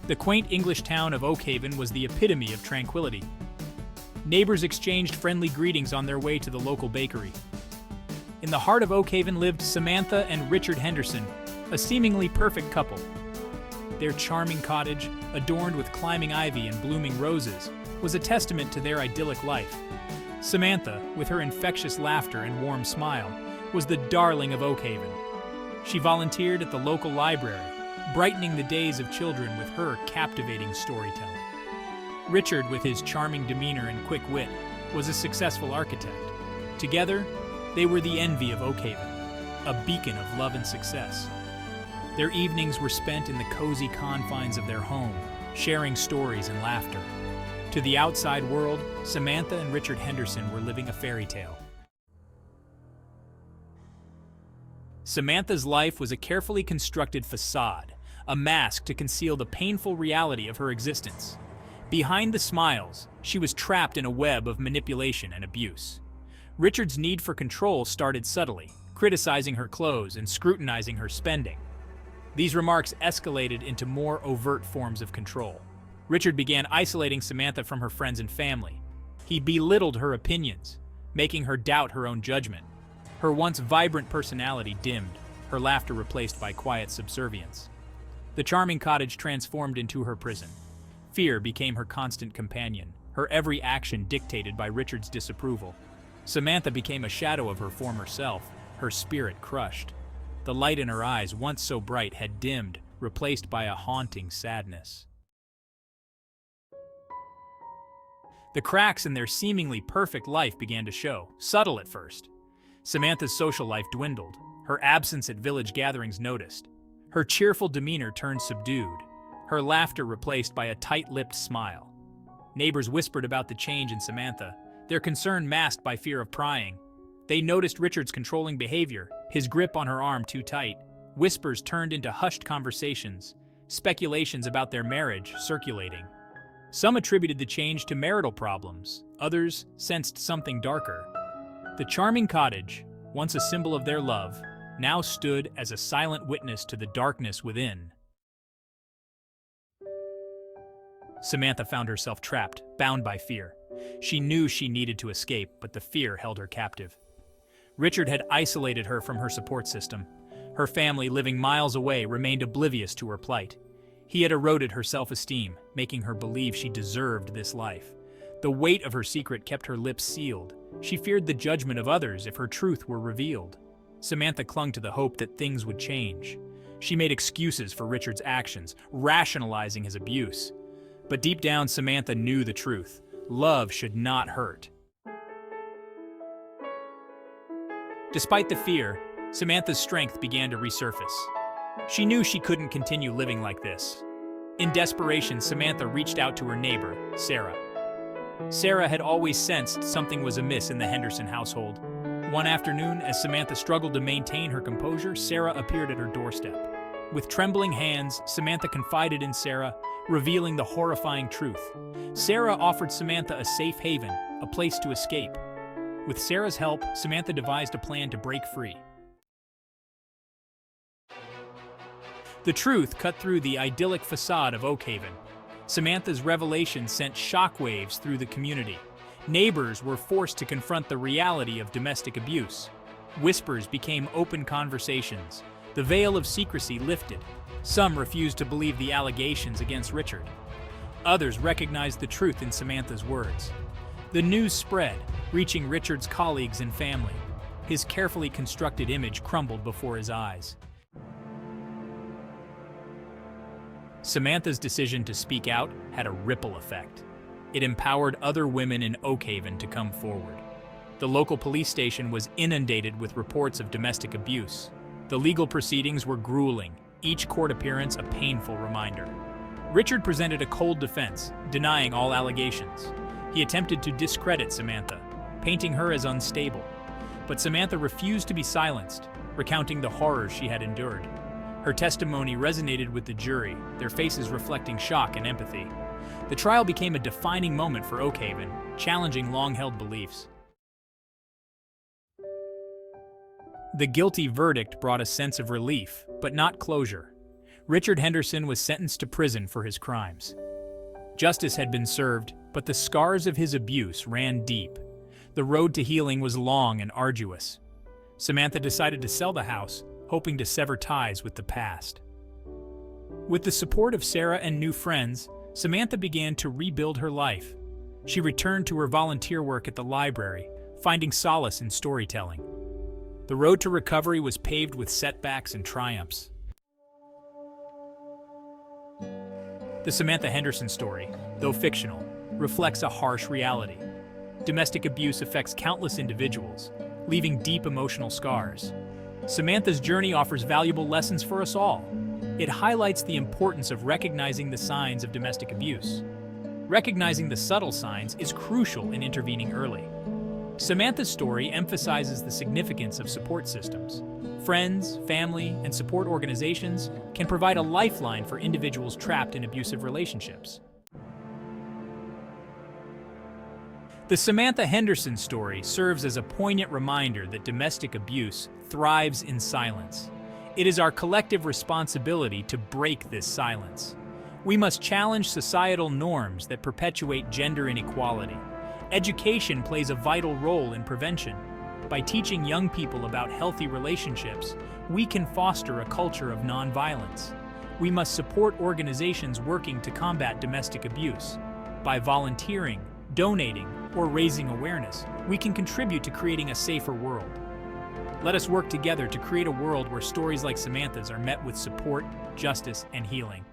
The quaint English town of Oakhaven was the epitome of tranquility. Neighbors exchanged friendly greetings on their way to the local bakery. In the heart of Oakhaven lived Samantha and Richard Henderson, a seemingly perfect couple. Their charming cottage, adorned with climbing ivy and blooming roses, was a testament to their idyllic life. Samantha, with her infectious laughter and warm smile, was the darling of Oakhaven. She volunteered at the local library, brightening the days of children with her captivating storytelling. Richard, with his charming demeanor and quick wit, was a successful architect. Together, they were the envy of Oakhaven, a beacon of love and success. Their evenings were spent in the cozy confines of their home, sharing stories and laughter. To the outside world, Samantha and Richard Henderson were living a fairy tale. Samantha's life was a carefully constructed facade, a mask to conceal the painful reality of her existence. Behind the smiles, she was trapped in a web of manipulation and abuse. Richard's need for control started subtly, criticizing her clothes and scrutinizing her spending. These remarks escalated into more overt forms of control. Richard began isolating Samantha from her friends and family. He belittled her opinions, making her doubt her own judgment. Her once vibrant personality dimmed, her laughter replaced by quiet subservience. The charming cottage transformed into her prison. Fear became her constant companion, her every action dictated by Richard's disapproval. Samantha became a shadow of her former self, her spirit crushed. The light in her eyes, once so bright, had dimmed, replaced by a haunting sadness. The cracks in their seemingly perfect life began to show, subtle at first. Samantha's social life dwindled, her absence at village gatherings noticed. Her cheerful demeanor turned subdued, her laughter replaced by a tight-lipped smile. Neighbors whispered about the change in Samantha, their concern masked by fear of prying. They noticed Richard's controlling behavior, his grip on her arm too tight. Whispers turned into hushed conversations, speculations about their marriage circulating. Some attributed the change to marital problems, others sensed something darker. The charming cottage, once a symbol of their love, now stood as a silent witness to the darkness within. Samantha found herself trapped, bound by fear. She knew she needed to escape, but the fear held her captive. Richard had isolated her from her support system. Her family, living miles away, remained oblivious to her plight. He had eroded her self-esteem, making her believe she deserved this life. The weight of her secret kept her lips sealed. She feared the judgment of others if her truth were revealed. Samantha clung to the hope that things would change. She made excuses for Richard's actions, rationalizing his abuse. But deep down, Samantha knew the truth. Love should not hurt. Despite the fear, Samantha's strength began to resurface. She knew she couldn't continue living like this. In desperation, Samantha reached out to her neighbor, Sarah. Sarah had always sensed something was amiss in the Henderson household. One afternoon, as Samantha struggled to maintain her composure, Sarah appeared at her doorstep. With trembling hands, Samantha confided in Sarah, revealing the horrifying truth. Sarah offered Samantha a safe haven, a place to escape. With Sarah's help, Samantha devised a plan to break free. The truth cut through the idyllic facade of Oakhaven. Samantha's revelation sent shockwaves through the community. Neighbors were forced to confront the reality of domestic abuse. Whispers became open conversations. The veil of secrecy lifted. Some refused to believe the allegations against Richard. Others recognized the truth in Samantha's words. The news spread, reaching Richard's colleagues and family. His carefully constructed image crumbled before his eyes. Samantha's decision to speak out had a ripple effect. It empowered other women in Oakhaven to come forward. The local police station was inundated with reports of domestic abuse. The legal proceedings were grueling, each court appearance a painful reminder. Richard presented a cold defense, denying all allegations. He attempted to discredit Samantha, painting her as unstable. But Samantha refused to be silenced, recounting the horrors she had endured. Her testimony resonated with the jury, their faces reflecting shock and empathy. The trial became a defining moment for Oakhaven, challenging long-held beliefs. The guilty verdict brought a sense of relief, but not closure. Richard Henderson was sentenced to prison for his crimes. Justice had been served, but the scars of his abuse ran deep. The road to healing was long and arduous. Samantha decided to sell the house, hoping to sever ties with the past. With the support of Sarah and new friends, Samantha began to rebuild her life. She returned to her volunteer work at the library, finding solace in storytelling. The road to recovery was paved with setbacks and triumphs. The Samantha Henderson story, though fictional, reflects a harsh reality. Domestic abuse affects countless individuals, leaving deep emotional scars. Samantha's journey offers valuable lessons for us all. It highlights the importance of recognizing the signs of domestic abuse. Recognizing the subtle signs is crucial in intervening early. Samantha's story emphasizes the significance of support systems. Friends, family, and support organizations can provide a lifeline for individuals trapped in abusive relationships. The Samantha Henderson story serves as a poignant reminder that domestic abuse thrives in silence. It is our collective responsibility to break this silence. We must challenge societal norms that perpetuate gender inequality. Education plays a vital role in prevention. By teaching young people about healthy relationships, we can foster a culture of nonviolence. We must support organizations working to combat domestic abuse. By volunteering, donating, or raising awareness, we can contribute to creating a safer world. Let us work together to create a world where stories like Samantha's are met with support, justice, and healing.